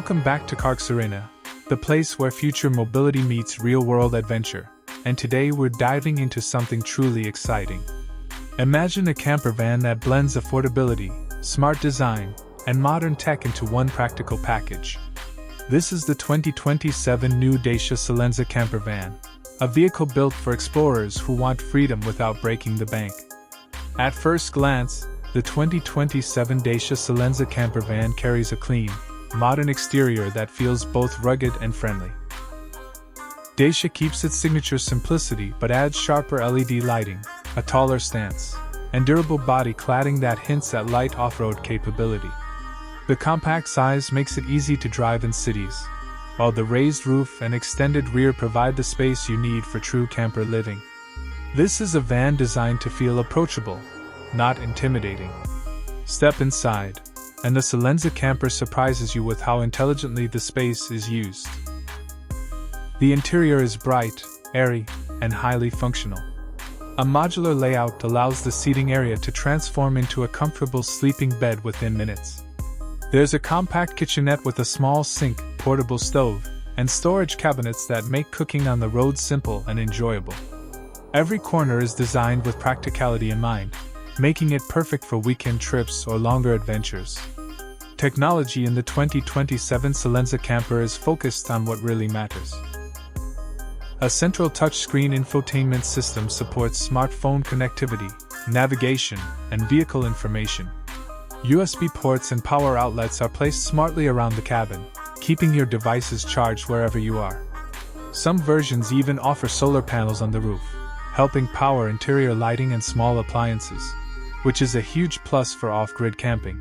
Welcome back to CarX, the place where future mobility meets real-world adventure, and today we're diving into something truly exciting. Imagine a camper van that blends affordability, smart design, and modern tech into one practical package. This is the 2027 new Dacia Solenza Camper van, a vehicle built for explorers who want freedom without breaking the bank. At first glance, the 2027 Dacia Solenza Camper van carries a clean, modern exterior that feels both rugged and friendly. Dacia keeps its signature simplicity but adds sharper LED lighting, a taller stance, and durable body cladding that hints at light off-road capability. The compact size makes it easy to drive in cities, while the raised roof and extended rear provide the space you need for true camper living. This is a van designed to feel approachable, not intimidating. Step inside, and the Solenza Camper surprises you with how intelligently the space is used. The interior is bright, airy, and highly functional. A modular layout allows the seating area to transform into a comfortable sleeping bed within minutes. There's a compact kitchenette with a small sink, portable stove, and storage cabinets that make cooking on the road simple and enjoyable. Every corner is designed with practicality in mind, making it perfect for weekend trips or longer adventures. Technology in the 2027 Solenza Camper is focused on what really matters. A central touchscreen infotainment system supports smartphone connectivity, navigation, and vehicle information. USB ports and power outlets are placed smartly around the cabin, keeping your devices charged wherever you are. Some versions even offer solar panels on the roof, helping power interior lighting and small appliances, which is a huge plus for off-grid camping.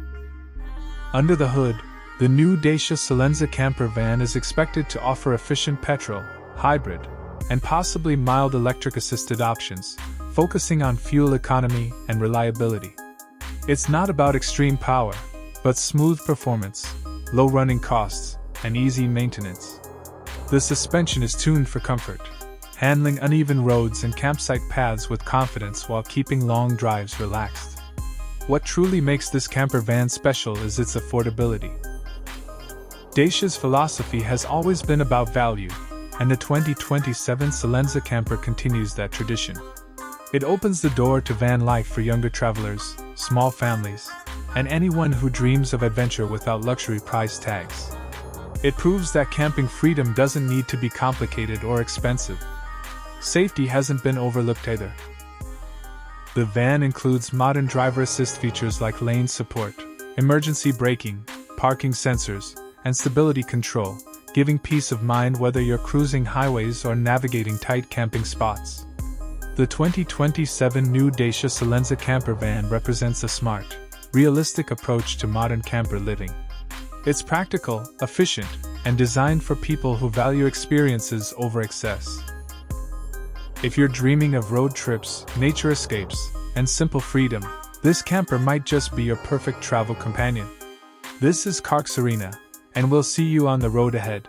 Under the hood, the new Dacia Solenza Camper van is expected to offer efficient petrol, hybrid, and possibly mild electric-assisted options, focusing on fuel economy and reliability. It's not about extreme power, but smooth performance, low running costs, and easy maintenance. The suspension is tuned for comfort, handling uneven roads and campsite paths with confidence while keeping long drives relaxed. What truly makes this camper van special is its affordability. Dacia's philosophy has always been about value, and the 2027 Solenza Camper continues that tradition. It opens the door to van life for younger travelers, small families, and anyone who dreams of adventure without luxury price tags. It proves that camping freedom doesn't need to be complicated or expensive. Safety hasn't been overlooked either. The van includes modern driver assist features like lane support, emergency braking, parking sensors, and stability control, giving peace of mind whether you're cruising highways or navigating tight camping spots. The 2027 new Dacia Solenza Camper van represents a smart, realistic approach to modern camper living. It's practical, efficient, and designed for people who value experiences over excess. If you're dreaming of road trips, nature escapes, and simple freedom, this camper might just be your perfect travel companion. This is CarX, and we'll see you on the road ahead.